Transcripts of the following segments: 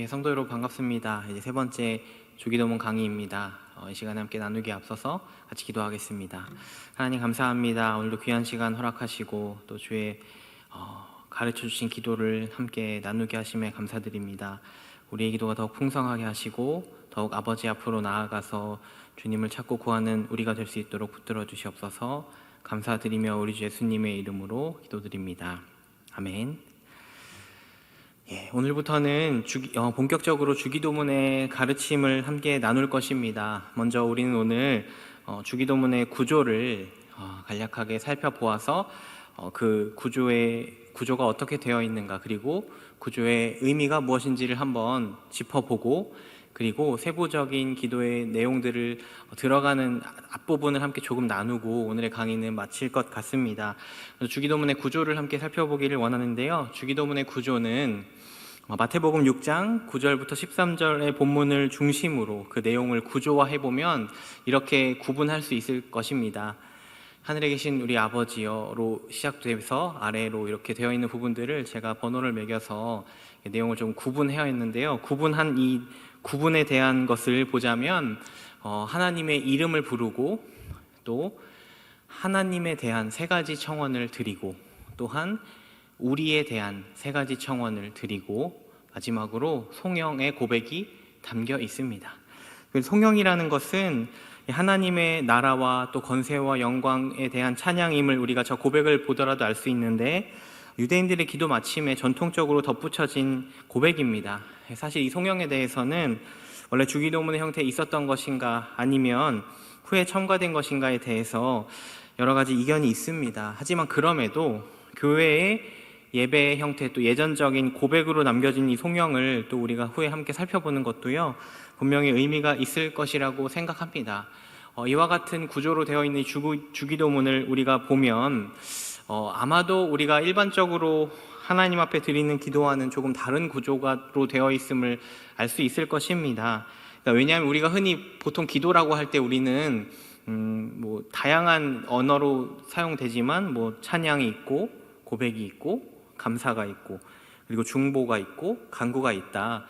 성도 여러분 반갑습니다. 이제 세 번째 주기도문 강의입니다. 이 시간에 함께 나누기에 앞서서 같이 기도하겠습니다. 하나님 감사합니다. 오늘도 귀한 시간 허락하시고 또 주의 가르쳐 주신 기도를 함께 나누게 하심에 감사드립니다. 우리의 기도가 더욱 풍성하게 하시고 더욱 아버지 앞으로 나아가서 주님을 찾고 구하는 우리가 될 수 있도록 붙들어 주시옵소서. 감사드리며 우리 주 예수님의 이름으로 기도드립니다. 아멘. 오늘부터는 본격적으로 주기도문의 가르침을 함께 나눌 것입니다. 먼저 우리는 오늘 주기도문의 구조를 간략하게 살펴보아서 그 구조가 어떻게 되어 있는가, 그리고 구조의 의미가 무엇인지를 한번 짚어보고, 그리고 세부적인 기도의 내용들을 들어가는 앞부분을 함께 조금 나누고 오늘의 강의는 마칠 것 같습니다. 주기도문의 구조를 함께 살펴보기를 원하는데요. 주기도문의 구조는 마태복음 6장 9절부터 13절의 본문을 중심으로 그 내용을 구조화해보면 이렇게 구분할 수 있을 것입니다. 하늘에 계신 우리 아버지여로 시작돼서 아래로 이렇게 되어 있는 부분들을 제가 번호를 매겨서 내용을 좀 구분해야 했는데요. 구분한 이 구분에 대한 것을 보자면 하나님의 이름을 부르고, 또 하나님에 대한 세 가지 청원을 드리고, 또한 우리에 대한 세 가지 청원을 드리고, 마지막으로 송영의 고백이 담겨 있습니다. 송영이라는 것은 하나님의 나라와 또 권세와 영광에 대한 찬양임을 우리가 저 고백을 보더라도 알 수 있는데, 유대인들의 기도 마침에 전통적으로 덧붙여진 고백입니다. 사실 이 송영에 대해서는 원래 주기도문의 형태에 있었던 것인가 아니면 후에 첨가된 것인가에 대해서 여러 가지 이견이 있습니다. 하지만 그럼에도 교회의 예배의 형태, 또 예전적인 고백으로 남겨진 이 송영을 또 우리가 후에 함께 살펴보는 것도요, 분명히 의미가 있을 것이라고 생각합니다. 이와 같은 구조로 되어 있는 주기도문을 우리가 보면 아마도 우리가 일반적으로 하나님 앞에 드리는 기도와는 조금 다른 구조로 되어 있음을 알 수 있을 것입니다. 왜냐하면 우리가 흔히 보통 기도라고 할 때 우리는 다양한 언어로 사용되지만 찬양이 있고, 고백이 있고, 감사가 있고, 그리고 중보가 있고, 간구가 있다.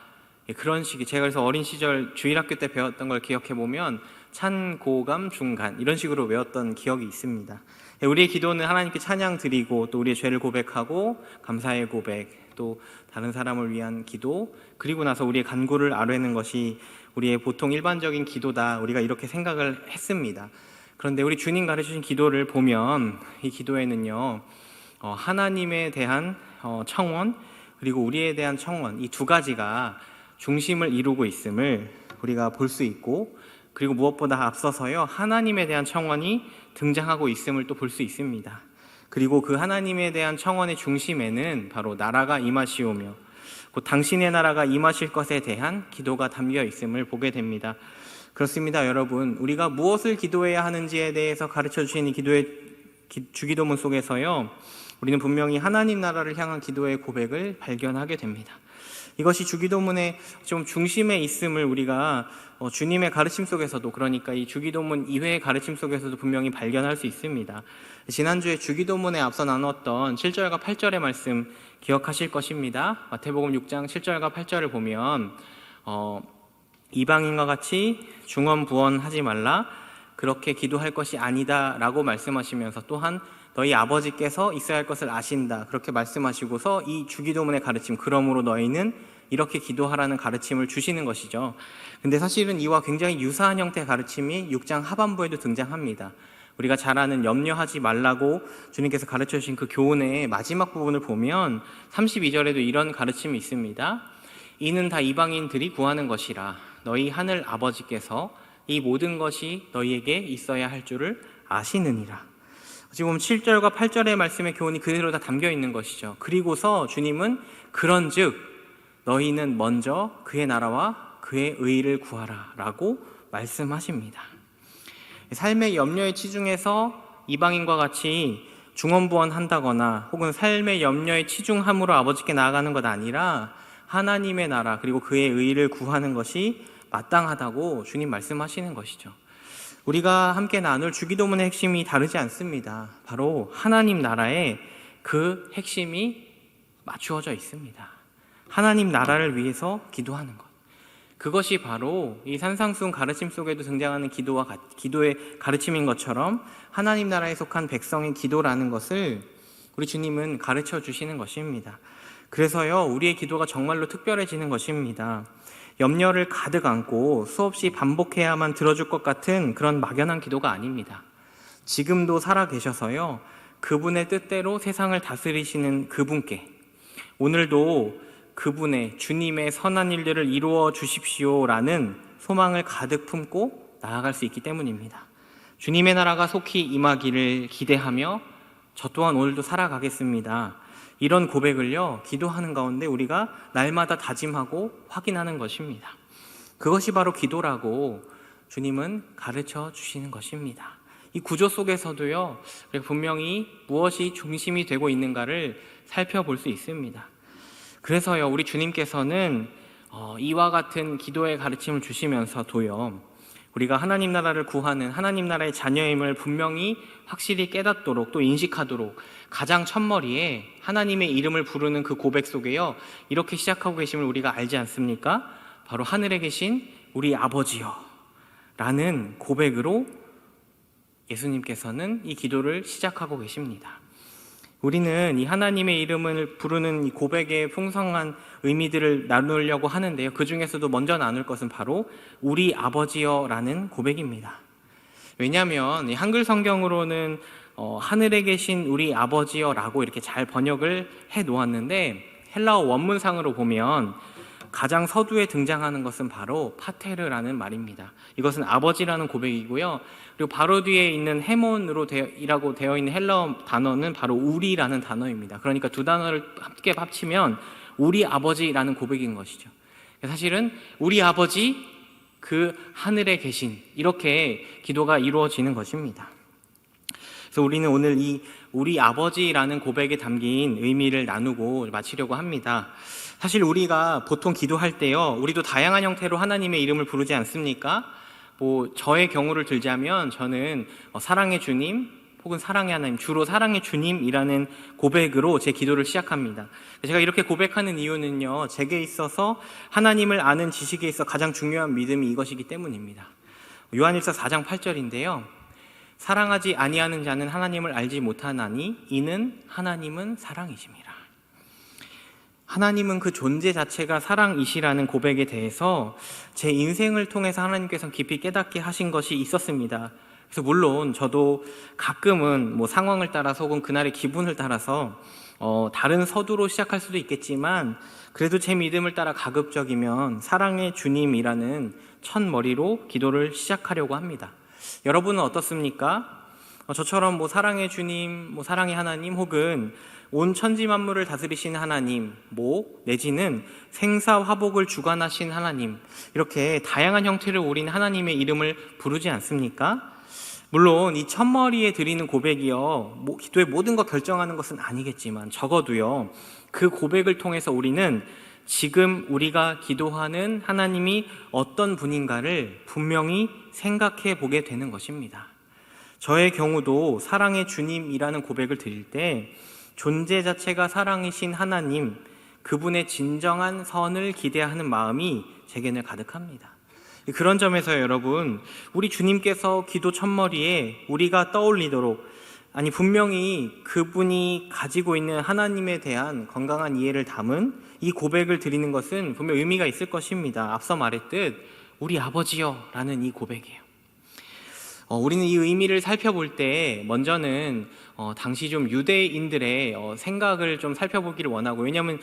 그런 식이, 제가 그래서 어린 시절 주일학교 때 배웠던 걸 기억해 보면 찬, 고, 감, 중, 간 이런 식으로 외웠던 기억이 있습니다. 우리의 기도는 하나님께 찬양 드리고, 또 우리의 죄를 고백하고, 감사의 고백, 또 다른 사람을 위한 기도, 그리고 나서 우리의 간구를 아뢰는 것이 우리의 보통 일반적인 기도다, 우리가 이렇게 생각을 했습니다. 그런데 우리 주님 가르치신 기도를 보면 이 기도에는요, 하나님에 대한 청원, 그리고 우리에 대한 청원, 이 두 가지가 중심을 이루고 있음을 우리가 볼 수 있고, 그리고 무엇보다 앞서서요, 하나님에 대한 청원이 등장하고 있음을 또 볼 수 있습니다. 그리고 그 하나님에 대한 청원의 중심에는 바로 나라가 임하시오며 곧 당신의 나라가 임하실 것에 대한 기도가 담겨 있음을 보게 됩니다. 그렇습니다, 여러분. 우리가 무엇을 기도해야 하는지에 대해서 가르쳐 주신 이 주기도문 속에서요, 우리는 분명히 하나님 나라를 향한 기도의 고백을 발견하게 됩니다. 이것이 주기도문의 좀 중심에 있음을 우리가 주님의 가르침 속에서도, 그러니까 이 주기도문 이외의 가르침 속에서도 분명히 발견할 수 있습니다. 지난주에 주기도문에 앞서 나눴던 7절과 8절의 말씀 기억하실 것입니다. 마태복음 6장 7절과 8절을 보면 이방인과 같이 중언부언하지 말라, 그렇게 기도할 것이 아니다 라고 말씀하시면서, 또한 너희 아버지께서 있어야 할 것을 아신다, 그렇게 말씀하시고서 이 주기도문의 가르침, 그러므로 너희는 이렇게 기도하라는 가르침을 주시는 것이죠. 근데 사실은 이와 굉장히 유사한 형태의 가르침이 6장 하반부에도 등장합니다. 우리가 잘 아는 염려하지 말라고 주님께서 가르쳐 주신 그 교훈의 마지막 부분을 보면 32절에도 이런 가르침이 있습니다. 이는 다 이방인들이 구하는 것이라, 너희 하늘 아버지께서 이 모든 것이 너희에게 있어야 할 줄을 아시느니라. 지금 7절과 8절의 말씀의 교훈이 그대로 다 담겨 있는 것이죠. 그리고서 주님은 그런즉 너희는 먼저 그의 나라와 그의 의를 구하라 라고 말씀하십니다. 삶의 염려에 치중해서 이방인과 같이 중언부언한다거나 혹은 삶의 염려에 치중함으로 아버지께 나아가는 것 아니라 하나님의 나라 그리고 그의 의를 구하는 것이 마땅하다고 주님 말씀하시는 것이죠. 우리가 함께 나눌 주기도문의 핵심이 다르지 않습니다. 바로 하나님 나라에 그 핵심이 맞추어져 있습니다. 하나님 나라를 위해서 기도하는 것. 그것이 바로 이 산상수훈 가르침 속에도 등장하는 기도의 가르침인 것처럼 하나님 나라에 속한 백성의 기도라는 것을 우리 주님은 가르쳐 주시는 것입니다. 그래서요, 우리의 기도가 정말로 특별해지는 것입니다. 염려를 가득 안고 수없이 반복해야만 들어줄 것 같은 그런 막연한 기도가 아닙니다. 지금도 살아계셔서요, 그분의 뜻대로 세상을 다스리시는 그분께 오늘도 그분의 주님의 선한 일들을 이루어 주십시오라는 소망을 가득 품고 나아갈 수 있기 때문입니다. 주님의 나라가 속히 임하기를 기대하며 저 또한 오늘도 살아가겠습니다. 이런 고백을요, 기도하는 가운데 우리가 날마다 다짐하고 확인하는 것입니다. 그것이 바로 기도라고 주님은 가르쳐 주시는 것입니다. 이 구조 속에서도요, 우리가 분명히 무엇이 중심이 되고 있는가를 살펴볼 수 있습니다. 그래서요, 우리 주님께서는 이와 같은 기도의 가르침을 주시면서도요, 우리가 하나님 나라를 구하는 하나님 나라의 자녀임을 분명히 확실히 깨닫도록 또 인식하도록 가장 첫머리에 하나님의 이름을 부르는 그 고백 속에요, 이렇게 시작하고 계심을 우리가 알지 않습니까? 바로 하늘에 계신 우리 아버지여 라는 고백으로 예수님께서는 이 기도를 시작하고 계십니다. 우리는 이 하나님의 이름을 부르는 이 고백의 풍성한 의미들을 나누려고 하는데요, 그 중에서도 먼저 나눌 것은 바로 우리 아버지여라는 고백입니다. 왜냐하면 이 한글 성경으로는 하늘에 계신 우리 아버지여라고 이렇게 잘 번역을 해 놓았는데, 헬라어 원문상으로 보면 가장 서두에 등장하는 것은 바로 파테르라는 말입니다. 이것은 아버지라는 고백이고요, 그리고 바로 뒤에 있는 헤몬이라고 되어 있는 헬라어 단어는 바로 우리라는 단어입니다. 그러니까 두 단어를 함께 합치면 우리 아버지라는 고백인 것이죠. 사실은 우리 아버지 그 하늘에 계신, 이렇게 기도가 이루어지는 것입니다. 그래서 우리는 오늘 이 우리 아버지라는 고백에 담긴 의미를 나누고 마치려고 합니다. 사실 우리가 보통 기도할 때요, 우리도 다양한 형태로 하나님의 이름을 부르지 않습니까? 저의 경우를 들자면 저는 사랑의 주님 혹은 사랑의 하나님, 주로 사랑의 주님이라는 고백으로 제 기도를 시작합니다. 제가 이렇게 고백하는 이유는요, 제게 있어서 하나님을 아는 지식에 있어 가장 중요한 믿음이 이것이기 때문입니다. 요한일서 4장 8절인데요, 사랑하지 아니하는 자는 하나님을 알지 못하나니 이는 하나님은 사랑이심이라. 하나님은 그 존재 자체가 사랑이시라는 고백에 대해서 제 인생을 통해서 하나님께서 깊이 깨닫게 하신 것이 있었습니다. 그래서 물론 저도 가끔은 상황을 따라서 혹은 그날의 기분을 따라서 다른 서두로 시작할 수도 있겠지만, 그래도 제 믿음을 따라 가급적이면 사랑의 주님이라는 첫머리로 기도를 시작하려고 합니다. 여러분은 어떻습니까? 저처럼 사랑의 주님, 사랑의 하나님, 혹은 온 천지 만물을 다스리신 하나님, 내지는 생사화복을 주관하신 하나님, 이렇게 다양한 형태로 우리는 하나님의 이름을 부르지 않습니까? 물론 이 첫머리에 드리는 고백이요, 기도의 모든 것 결정하는 것은 아니겠지만 적어도요, 그 고백을 통해서 우리는 지금 우리가 기도하는 하나님이 어떤 분인가를 분명히 생각해 보게 되는 것입니다. 저의 경우도 사랑의 주님이라는 고백을 드릴 때 존재 자체가 사랑이신 하나님, 그분의 진정한 선을 기대하는 마음이 제게 늘 가득합니다. 그런 점에서 여러분, 우리 주님께서 기도 첫머리에 우리가 떠올리도록, 분명히 그분이 가지고 있는 하나님에 대한 건강한 이해를 담은 이 고백을 드리는 것은 분명 의미가 있을 것입니다. 앞서 말했듯 우리 아버지여 라는 이 고백이에요. 우리는 이 의미를 살펴볼 때 먼저는 당시 좀 유대인들의 생각을 좀 살펴보기를 원하고, 왜냐하면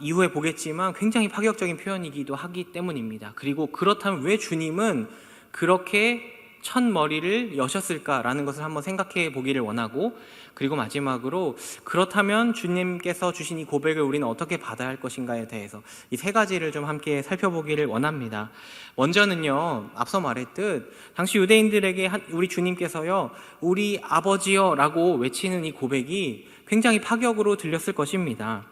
이후에 보겠지만 굉장히 파격적인 표현이기도 하기 때문입니다. 그리고 그렇다면 왜 주님은 그렇게 첫머리를 여셨을까라는 것을 한번 생각해 보기를 원하고, 그리고 마지막으로 그렇다면 주님께서 주신 이 고백을 우리는 어떻게 받아야 할 것인가에 대해서 이 세 가지를 좀 함께 살펴보기를 원합니다. 먼저는요, 앞서 말했듯 당시 유대인들에게 우리 주님께서요, 우리 아버지여 라고 외치는 이 고백이 굉장히 파격으로 들렸을 것입니다.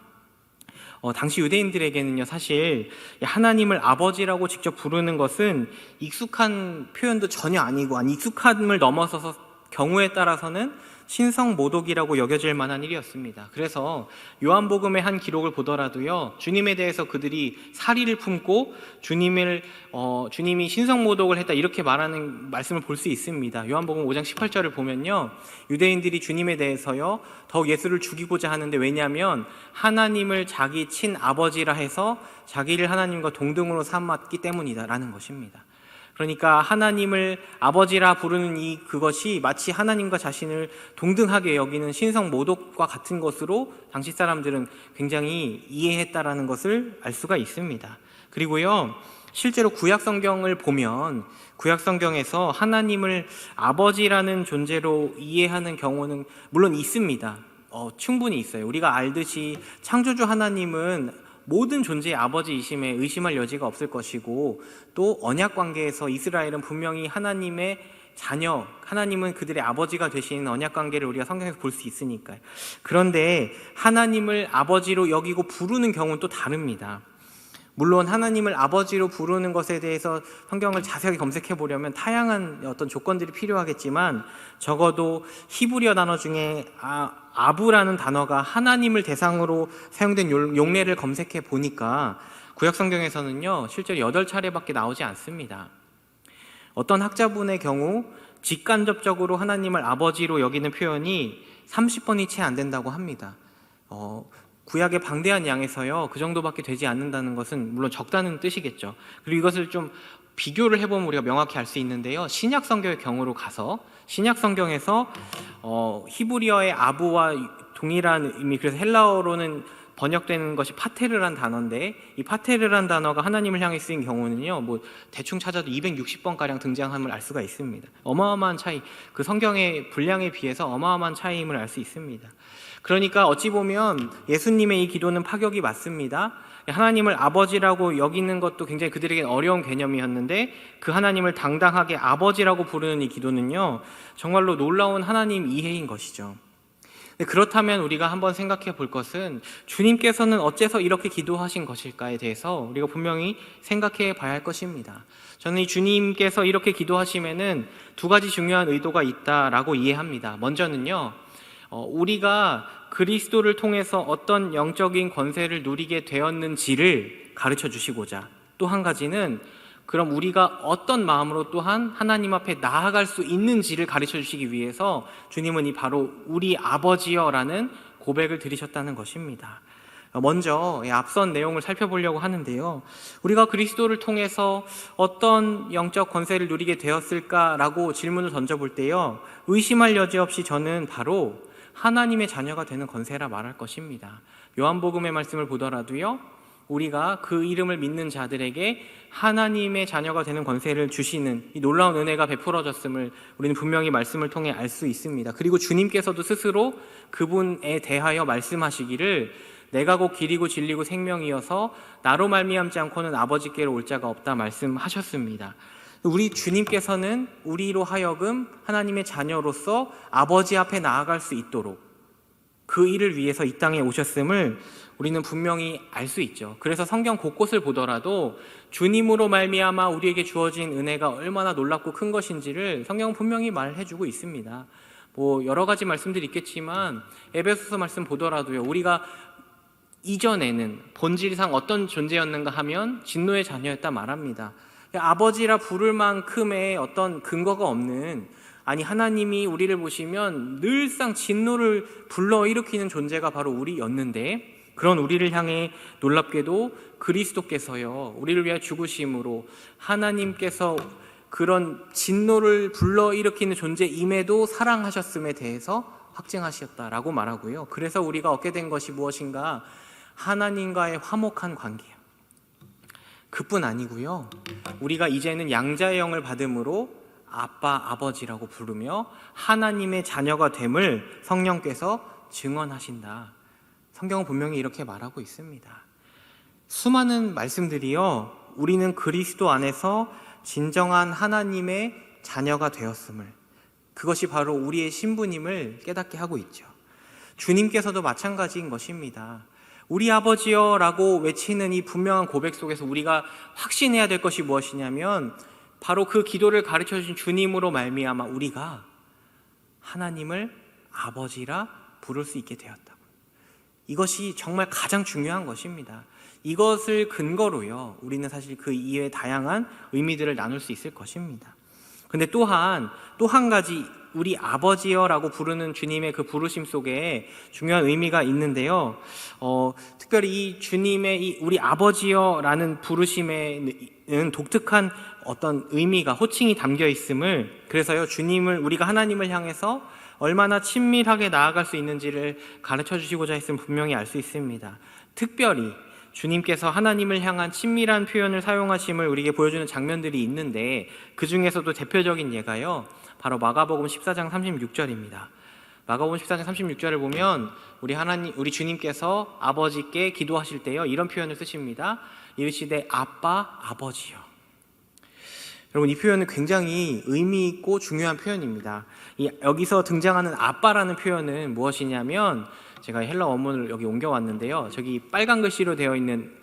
당시 유대인들에게는요, 사실 하나님을 아버지라고 직접 부르는 것은 익숙한 표현도 전혀 아니고, 익숙함을 넘어서서 경우에 따라서는 신성모독이라고 여겨질 만한 일이었습니다. 그래서 요한복음의 한 기록을 보더라도요, 주님에 대해서 그들이 사리를 품고 주님이 신성모독을 했다 이렇게 말하는 말씀을 볼 수 있습니다. 요한복음 5장 18절을 보면요, 유대인들이 주님에 대해서요 더욱 예수를 죽이고자 하는데, 왜냐하면 하나님을 자기 친아버지라 해서 자기를 하나님과 동등으로 삼았기 때문이다라는 것입니다. 그러니까 하나님을 아버지라 부르는 그것이 마치 하나님과 자신을 동등하게 여기는 신성모독과 같은 것으로 당시 사람들은 굉장히 이해했다라는 것을 알 수가 있습니다. 그리고요, 실제로 구약성경을 보면 구약성경에서 하나님을 아버지라는 존재로 이해하는 경우는 물론 있습니다. 충분히 있어요. 우리가 알듯이 창조주 하나님은 모든 존재의 아버지이심에 의심할 여지가 없을 것이고, 또 언약관계에서 이스라엘은 분명히 하나님의 자녀, 하나님은 그들의 아버지가 되시는 언약관계를 우리가 성경에서 볼 수 있으니까요. 그런데 하나님을 아버지로 여기고 부르는 경우는 또 다릅니다. 물론 하나님을 아버지로 부르는 것에 대해서 성경을 자세하게 검색해 보려면 다양한 어떤 조건들이 필요하겠지만, 적어도 히브리어 단어 중에 아부라는 단어가 하나님을 대상으로 사용된 용례를 검색해 보니까 구약 성경에서는요 실제로 8차례밖에 나오지 않습니다. 어떤 학자분의 경우 직간접적으로 하나님을 아버지로 여기는 표현이 30번이 채 안 된다고 합니다. 구약의 방대한 양에서요 그 정도밖에 되지 않는다는 것은 물론 적다는 뜻이겠죠. 그리고 이것을 좀 비교를 해보면 우리가 명확히 알 수 있는데요, 신약 성경의 경우로 가서 신약 성경에서 히브리어의 아부와 동일한 의미, 그래서 헬라어로는 번역되는 것이 파테르란 단어인데, 이 파테르란 단어가 하나님을 향해 쓰인 경우는요 뭐 대충 찾아도 260번가량 등장함을 알 수가 있습니다. 어마어마한 차이, 그 성경의 분량에 비해서 어마어마한 차이임을 알 수 있습니다. 그러니까 어찌 보면 예수님의 이 기도는 파격이 맞습니다. 하나님을 아버지라고 여기는 것도 굉장히 그들에게 어려운 개념이었는데, 그 하나님을 당당하게 아버지라고 부르는 이 기도는요 정말로 놀라운 하나님 이해인 것이죠. 그렇다면 우리가 한번 생각해 볼 것은, 주님께서는 어째서 이렇게 기도하신 것일까에 대해서 우리가 분명히 생각해 봐야 할 것입니다. 저는 이 주님께서 이렇게 기도하심에는 두 가지 중요한 의도가 있다라고 이해합니다. 먼저는요, 우리가 그리스도를 통해서 어떤 영적인 권세를 누리게 되었는지를 가르쳐 주시고자, 또 한 가지는 그럼 우리가 어떤 마음으로 또한 하나님 앞에 나아갈 수 있는지를 가르쳐 주시기 위해서 주님은 이 바로 우리 아버지여라는 고백을 드리셨다는 것입니다. 먼저 앞선 내용을 살펴보려고 하는데요, 우리가 그리스도를 통해서 어떤 영적 권세를 누리게 되었을까라고 질문을 던져볼 때요, 의심할 여지 없이 저는 바로 하나님의 자녀가 되는 권세라 말할 것입니다. 요한복음의 말씀을 보더라도요, 우리가 그 이름을 믿는 자들에게 하나님의 자녀가 되는 권세를 주시는 이 놀라운 은혜가 베풀어졌음을 우리는 분명히 말씀을 통해 알 수 있습니다. 그리고 주님께서도 스스로 그분에 대하여 말씀하시기를, 내가 곧 길이고 진리고 생명이어서 나로 말미암지 않고는 아버지께로 올 자가 없다 말씀하셨습니다. 우리 주님께서는 우리로 하여금 하나님의 자녀로서 아버지 앞에 나아갈 수 있도록 그 일을 위해서 이 땅에 오셨음을 우리는 분명히 알 수 있죠. 그래서 성경 곳곳을 보더라도 주님으로 말미암아 우리에게 주어진 은혜가 얼마나 놀랍고 큰 것인지를 성경은 분명히 말해주고 있습니다. 뭐 여러 가지 말씀들이 있겠지만 에베소서 말씀 보더라도요, 우리가 이전에는 본질상 어떤 존재였는가 하면 진노의 자녀였다 말합니다. 아버지라 부를 만큼의 어떤 근거가 없는, 아니 하나님이 우리를 보시면 늘상 진노를 불러일으키는 존재가 바로 우리였는데, 그런 우리를 향해 놀랍게도 그리스도께서요 우리를 위해 죽으심으로 하나님께서 그런 진노를 불러일으키는 존재임에도 사랑하셨음에 대해서 확증하셨다라고 말하고요, 그래서 우리가 얻게 된 것이 무엇인가? 하나님과의 화목한 관계예요. 그뿐 아니고요, 우리가 이제는 양자의 영을 받음으로 아빠, 아버지라고 부르며 하나님의 자녀가 됨을 성령께서 증언하신다. 성경은 분명히 이렇게 말하고 있습니다. 수많은 말씀들이요, 우리는 그리스도 안에서 진정한 하나님의 자녀가 되었음을, 그것이 바로 우리의 신분임을 깨닫게 하고 있죠. 주님께서도 마찬가지인 것입니다. 우리 아버지여 라고 외치는 이 분명한 고백 속에서 우리가 확신해야 될 것이 무엇이냐면, 바로 그 기도를 가르쳐 주신 주님으로 말미암아 우리가 하나님을 아버지라 부를 수 있게 되었다고. 이것이 정말 가장 중요한 것입니다. 이것을 근거로요, 우리는 사실 그 이외의 다양한 의미들을 나눌 수 있을 것입니다. 근데 또 한 가지 우리 아버지여라고 부르는 주님의 그 부르심 속에 중요한 의미가 있는데요. 특별히 이 주님의 이 우리 아버지여라는 부르심에는 독특한 어떤 의미가, 호칭이 담겨 있음을, 그래서요, 우리가 하나님을 향해서 얼마나 친밀하게 나아갈 수 있는지를 가르쳐 주시고자 했으면 분명히 알 수 있습니다. 특별히 주님께서 하나님을 향한 친밀한 표현을 사용하심을 우리에게 보여주는 장면들이 있는데, 그 중에서도 대표적인 예가요, 바로 마가복음 14장 36절입니다. 마가복음 14장 36절을 보면 우리 주님께서 아버지께 기도하실 때요, 이런 표현을 쓰십니다. 이르시되 아빠, 아버지요. 여러분, 이 표현은 굉장히 의미 있고 중요한 표현입니다. 여기서 등장하는 아빠라는 표현은 무엇이냐면, 제가 헬라 원문을 여기 옮겨왔는데요, 저기 빨간 글씨로 되어 있는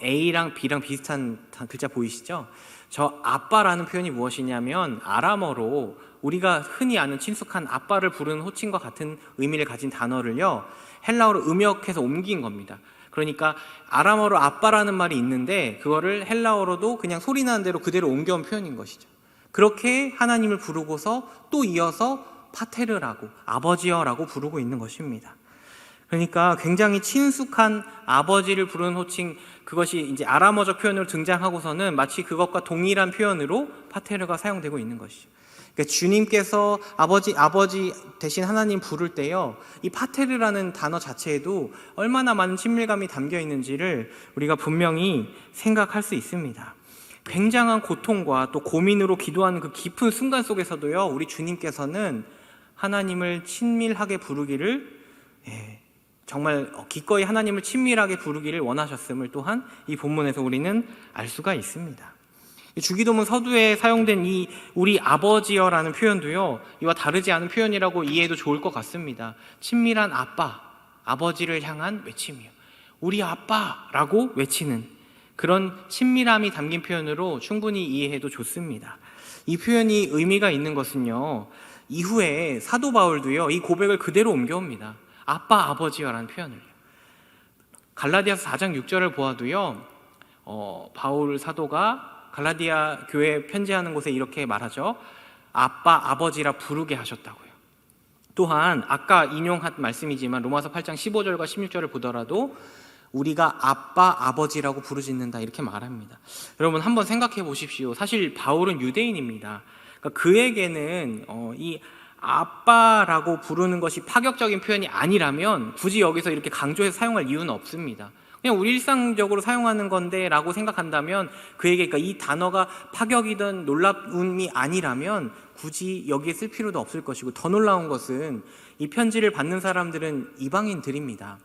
A랑 B랑 비슷한 글자 보이시죠? 저 아빠라는 표현이 무엇이냐면, 아람어로 우리가 흔히 아는 친숙한 아빠를 부르는 호칭과 같은 의미를 가진 단어를요, 헬라어로 음역해서 옮긴 겁니다. 그러니까 아람어로 아빠라는 말이 있는데 그거를 헬라어로도 그냥 소리 나는 대로 그대로 옮겨온 표현인 것이죠. 그렇게 하나님을 부르고서 또 이어서 파테르라고, 아버지여라고 부르고 있는 것입니다. 그러니까 굉장히 친숙한 아버지를 부르는 호칭, 그것이 이제 아람어적 표현으로 등장하고서는 마치 그것과 동일한 표현으로 파테르가 사용되고 있는 것이죠. 그러니까 주님께서 아버지 대신 하나님 부를 때요, 이 파테르라는 단어 자체에도 얼마나 많은 친밀감이 담겨 있는지를 우리가 분명히 생각할 수 있습니다. 굉장한 고통과 또 고민으로 기도하는 그 깊은 순간 속에서도요, 우리 주님께서는 하나님을 친밀하게 부르기를, 정말 기꺼이 하나님을 친밀하게 부르기를 원하셨음을 또한 이 본문에서 우리는 알 수가 있습니다. 주기도문 서두에 사용된 이 우리 아버지여라는 표현도요, 이와 다르지 않은 표현이라고 이해해도 좋을 것 같습니다. 친밀한 아빠, 아버지를 향한 외침이요, 우리 아빠라고 외치는 그런 친밀함이 담긴 표현으로 충분히 이해해도 좋습니다. 이 표현이 의미가 있는 것은요, 이후에 사도 바울도요, 이 고백을 그대로 옮겨옵니다. 아빠, 아버지여라는 표현을. 갈라디아서 4장 6절을 보아도요, 바울 사도가 갈라디아 교회 편지하는 곳에 이렇게 말하죠. 아빠, 아버지라 부르게 하셨다고요. 또한 아까 인용한 말씀이지만 로마서 8장 15절과 16절을 보더라도 우리가 아빠, 아버지라고 부르짖는다, 이렇게 말합니다. 여러분, 한번 생각해 보십시오. 사실 바울은 유대인입니다. 그러니까 그에게는 이 아빠라고 부르는 것이 파격적인 표현이 아니라면 굳이 여기서 이렇게 강조해서 사용할 이유는 없습니다. 그냥 우리 일상적으로 사용하는 건데 라고 생각한다면, 그에게 그러니까 이 단어가 파격이든 놀라움이 아니라면 굳이 여기에 쓸 필요도 없을 것이고, 더 놀라운 것은 이 편지를 받는 사람들은 이방인들입니다.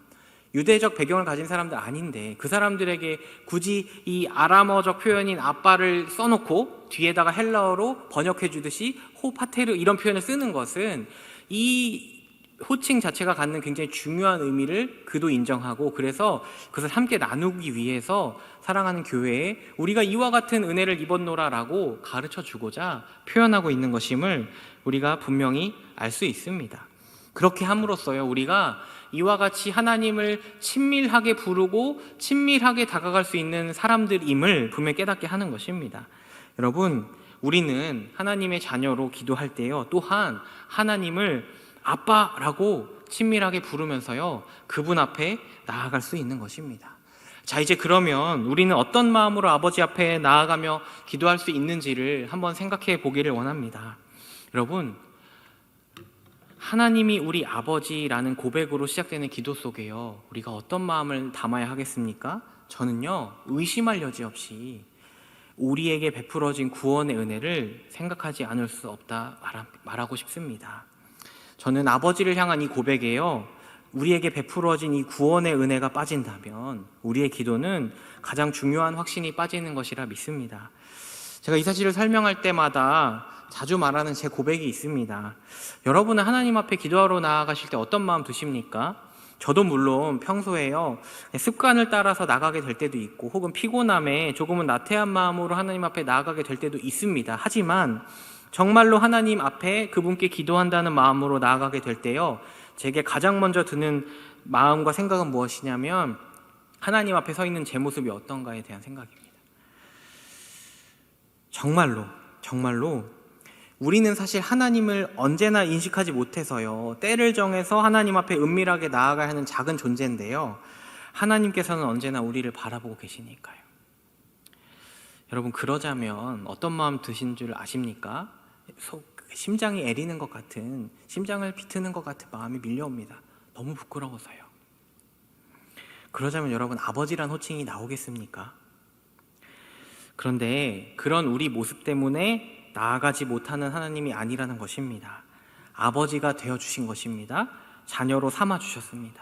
유대적 배경을 가진 사람들 아닌데 그 사람들에게 굳이 이 아람어적 표현인 아빠를 써놓고 뒤에다가 헬라어로 번역해 주듯이 호파테르 이런 표현을 쓰는 것은 이 호칭 자체가 갖는 굉장히 중요한 의미를 그도 인정하고, 그래서 그것을 함께 나누기 위해서 사랑하는 교회에 우리가 이와 같은 은혜를 입었노라라고 가르쳐 주고자 표현하고 있는 것임을 우리가 분명히 알 수 있습니다. 그렇게 함으로써요, 우리가 이와 같이 하나님을 친밀하게 부르고 친밀하게 다가갈 수 있는 사람들임을 분명히 깨닫게 하는 것입니다. 여러분, 우리는 하나님의 자녀로 기도할 때요, 또한 하나님을 아빠라고 친밀하게 부르면서요, 그분 앞에 나아갈 수 있는 것입니다. 자, 이제 그러면 우리는 어떤 마음으로 아버지 앞에 나아가며 기도할 수 있는지를 한번 생각해 보기를 원합니다. 여러분, 하나님이 우리 아버지라는 고백으로 시작되는 기도 속에요, 우리가 어떤 마음을 담아야 하겠습니까? 저는요, 의심할 여지 없이 우리에게 베풀어진 구원의 은혜를 생각하지 않을 수 없다 말하고 싶습니다. 저는 아버지를 향한 이 고백에요, 우리에게 베풀어진 이 구원의 은혜가 빠진다면 우리의 기도는 가장 중요한 확신이 빠지는 것이라 믿습니다. 제가 이 사실을 설명할 때마다 자주 말하는 제 고백이 있습니다. 여러분은 하나님 앞에 기도하러 나아가실 때 어떤 마음 드십니까? 저도 물론 평소에요, 습관을 따라서 나가게 될 때도 있고, 혹은 피곤함에 조금은 나태한 마음으로 하나님 앞에 나아가게 될 때도 있습니다. 하지만 정말로 하나님 앞에 그분께 기도한다는 마음으로 나아가게 될 때요, 제게 가장 먼저 드는 마음과 생각은 무엇이냐면 하나님 앞에 서 있는 제 모습이 어떤가에 대한 생각입니다. 정말로 우리는 사실 하나님을 언제나 인식하지 못해서요, 때를 정해서 하나님 앞에 은밀하게 나아가야 하는 작은 존재인데요, 하나님께서는 언제나 우리를 바라보고 계시니까요. 여러분, 그러자면 어떤 마음 드신 줄 아십니까? 심장이 애리는 것 같은, 심장을 비트는 것 같은 마음이 밀려옵니다. 너무 부끄러워서요. 그러자면 여러분, 아버지란 호칭이 나오겠습니까? 그런데 그런 우리 모습 때문에 나아가지 못하는 하나님이 아니라는 것입니다. 아버지가 되어주신 것입니다. 자녀로 삼아주셨습니다.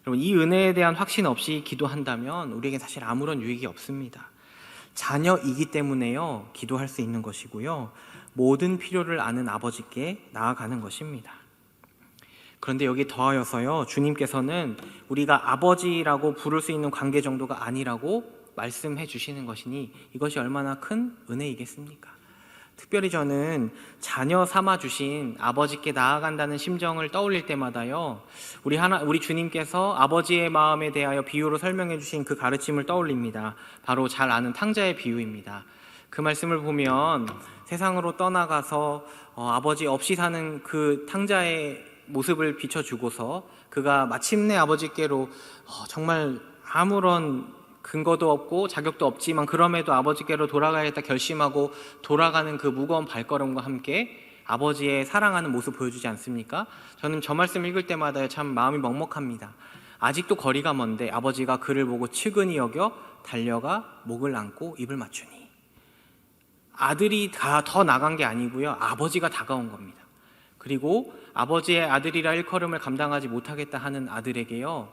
여러분, 이 은혜에 대한 확신 없이 기도한다면 우리에게 사실 아무런 유익이 없습니다. 자녀이기 때문에요, 기도할 수 있는 것이고요, 모든 필요를 아는 아버지께 나아가는 것입니다. 그런데 여기 더하여서요, 주님께서는 우리가 아버지라고 부를 수 있는 관계 정도가 아니라고 말씀해 주시는 것이니 이것이 얼마나 큰 은혜이겠습니까? 특별히 저는 자녀 삼아 주신 아버지께 나아간다는 심정을 떠올릴 때마다요, 우리 주님께서 아버지의 마음에 대하여 비유로 설명해 주신 그 가르침을 떠올립니다. 바로 잘 아는 탕자의 비유입니다. 그 말씀을 보면 세상으로 떠나가서 아버지 없이 사는 그 탕자의 모습을 비춰주고서 그가 마침내 아버지께로 정말 아무런 근거도 없고 자격도 없지만 그럼에도 아버지께로 돌아가야겠다 결심하고 돌아가는 그 무거운 발걸음과 함께 아버지의 사랑하는 모습 보여주지 않습니까? 저는 저 말씀 읽을 때마다 참 마음이 먹먹합니다. 아직도 거리가 먼데 아버지가 그를 보고 측은히 여겨 달려가 목을 안고 입을 맞추니, 아들이 더 나간 게 아니고요, 아버지가 다가온 겁니다. 그리고 아버지의 아들이라 일컬음을 감당하지 못하겠다 하는 아들에게요,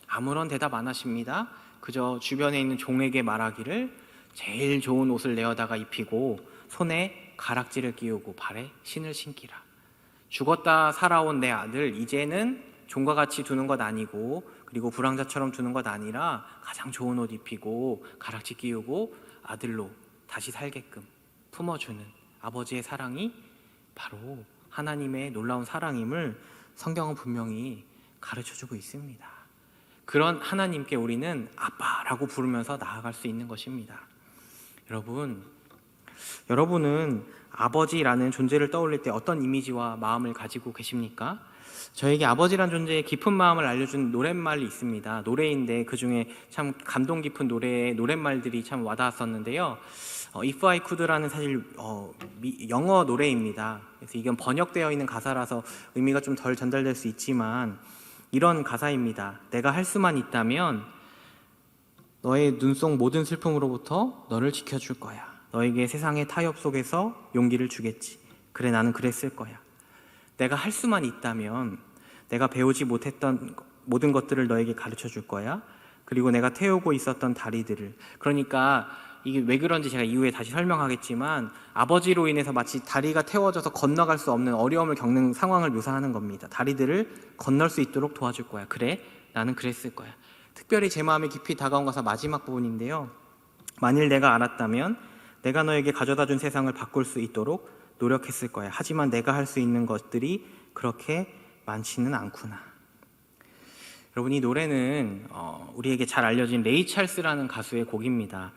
아무런 대답 안 하십니다. 그저 주변에 있는 종에게 말하기를 제일 좋은 옷을 내어다가 입히고 손에 가락지를 끼우고 발에 신을 신기라. 죽었다 살아온 내 아들, 이제는 종과 같이 두는 것 아니고 그리고 불황자처럼 두는 것 아니라 가장 좋은 옷 입히고 가락지 끼우고 아들로 다시 살게끔 품어주는 아버지의 사랑이 바로 하나님의 놀라운 사랑임을 성경은 분명히 가르쳐주고 있습니다. 그런 하나님께 우리는 아빠라고 부르면서 나아갈 수 있는 것입니다. 여러분은 아버지라는 존재를 떠올릴 때 어떤 이미지와 마음을 가지고 계십니까? 저에게 아버지란 존재의 깊은 마음을 알려준 노랫말이 있습니다. 노래인데 그중에 참 감동 깊은 노랫말들이 참 와닿았었는데요. If I Could라는 사실 영어 노래입니다. 그래서 이건 번역되어 있는 가사라서 의미가 좀 덜 전달될 수 있지만 이런 가사입니다. 내가 할 수만 있다면 너의 눈 속 모든 슬픔으로부터 너를 지켜줄 거야. 너에게 세상의 타협 속에서 용기를 주겠지. 그래, 나는 그랬을 거야. 내가 할 수만 있다면 내가 배우지 못했던 모든 것들을 너에게 가르쳐 줄 거야. 그리고 내가 태우고 있었던 다리들을, 그러니까 이게 왜 그런지 제가 이후에 다시 설명하겠지만 아버지로 인해서 마치 다리가 태워져서 건너갈 수 없는 어려움을 겪는 상황을 묘사하는 겁니다. 다리들을 건널 수 있도록 도와줄 거야. 그래, 나는 그랬을 거야. 특별히 제 마음에 깊이 다가온 가사 마지막 부분인데요, 만일 내가 알았다면 내가 너에게 가져다 준 세상을 바꿀 수 있도록 노력했을 거야. 하지만 내가 할 수 있는 것들이 그렇게 많지는 않구나. 여러분, 이 노래는 우리에게 잘 알려진 레이 찰스라는 가수의 곡입니다.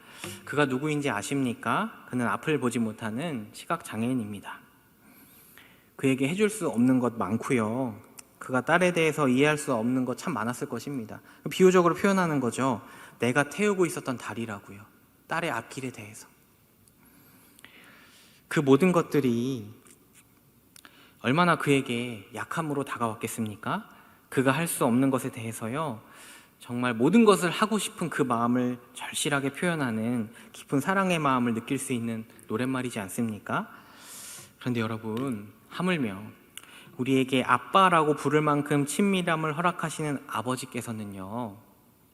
그가 누구인지 아십니까? 그는 앞을 보지 못하는 시각장애인입니다. 그에게 해줄 수 없는 것 많고요, 그가 딸에 대해서 이해할 수 없는 것 참 많았을 것입니다. 비유적으로 표현하는 거죠. 내가 태우고 있었던 다리라고요, 딸의 앞길에 대해서. 그 모든 것들이 얼마나 그에게 약함으로 다가왔겠습니까? 그가 할 수 없는 것에 대해서요, 정말 모든 것을 하고 싶은 그 마음을 절실하게 표현하는 깊은 사랑의 마음을 느낄 수 있는 노랫말이지 않습니까? 그런데 여러분, 하물며 우리에게 아빠라고 부를 만큼 친밀함을 허락하시는 아버지께서는요,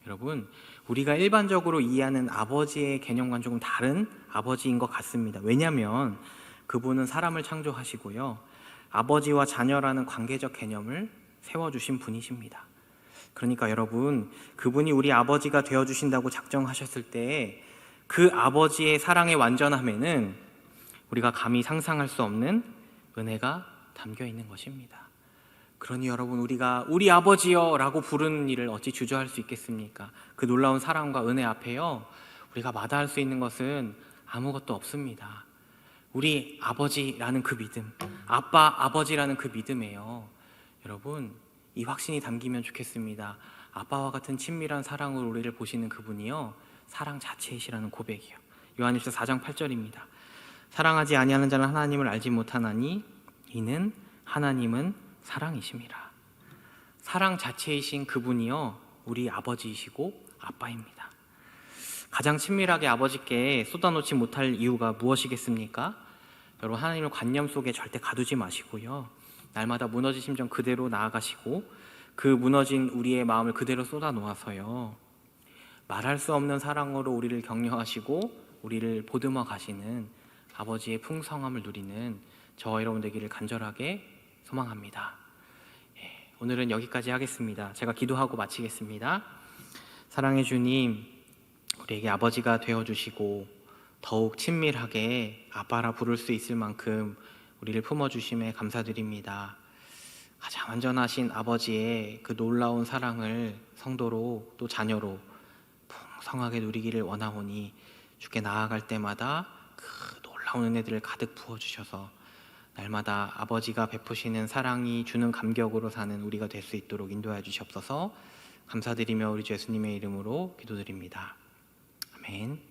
여러분, 우리가 일반적으로 이해하는 아버지의 개념과는 조금 다른 아버지인 것 같습니다. 왜냐하면 그분은 사람을 창조하시고요, 아버지와 자녀라는 관계적 개념을 세워주신 분이십니다. 그러니까 여러분, 그분이 우리 아버지가 되어주신다고 작정하셨을 때 그 아버지의 사랑의 완전함에는 우리가 감히 상상할 수 없는 은혜가 담겨 있는 것입니다. 그러니 여러분, 우리가 우리 아버지여 라고 부르는 일을 어찌 주저할 수 있겠습니까? 그 놀라운 사랑과 은혜 앞에요, 우리가 마다할 수 있는 것은 아무것도 없습니다. 우리 아버지라는 그 믿음, 아빠, 아버지라는 그 믿음이에요. 여러분, 이 확신이 담기면 좋겠습니다. 아빠와 같은 친밀한 사랑으로 우리를 보시는 그분이요, 사랑 자체이시라는 고백이요. 요한일서 4장 8절입니다. 사랑하지 아니하는 자는 하나님을 알지 못하나니 이는 하나님은 사랑이심이라. 사랑 자체이신 그분이요, 우리 아버지이시고 아빠입니다. 가장 친밀하게 아버지께 쏟아놓지 못할 이유가 무엇이겠습니까? 여러분, 하나님의 관념 속에 절대 가두지 마시고요, 날마다 무너진 심정 그대로 나아가시고 그 무너진 우리의 마음을 그대로 쏟아놓아서요, 말할 수 없는 사랑으로 우리를 격려하시고 우리를 보듬어 가시는 아버지의 풍성함을 누리는 저와 여러분 되기를 간절하게 소망합니다. 오늘은 여기까지 하겠습니다. 제가 기도하고 마치겠습니다. 사랑의 주님, 우리에게 아버지가 되어주시고 더욱 친밀하게 아빠라 부를 수 있을 만큼 우리를 품어주심에 감사드립니다. 가장 완전하신 아버지의 그 놀라운 사랑을 성도로 또 자녀로 풍성하게 누리기를 원하오니 주께 나아갈 때마다 그 놀라운 은혜들을 가득 부어주셔서 날마다 아버지가 베푸시는 사랑이 주는 감격으로 사는 우리가 될 수 있도록 인도하여 주시옵소서. 감사드리며 우리 주 예수님의 이름으로 기도드립니다. 아멘.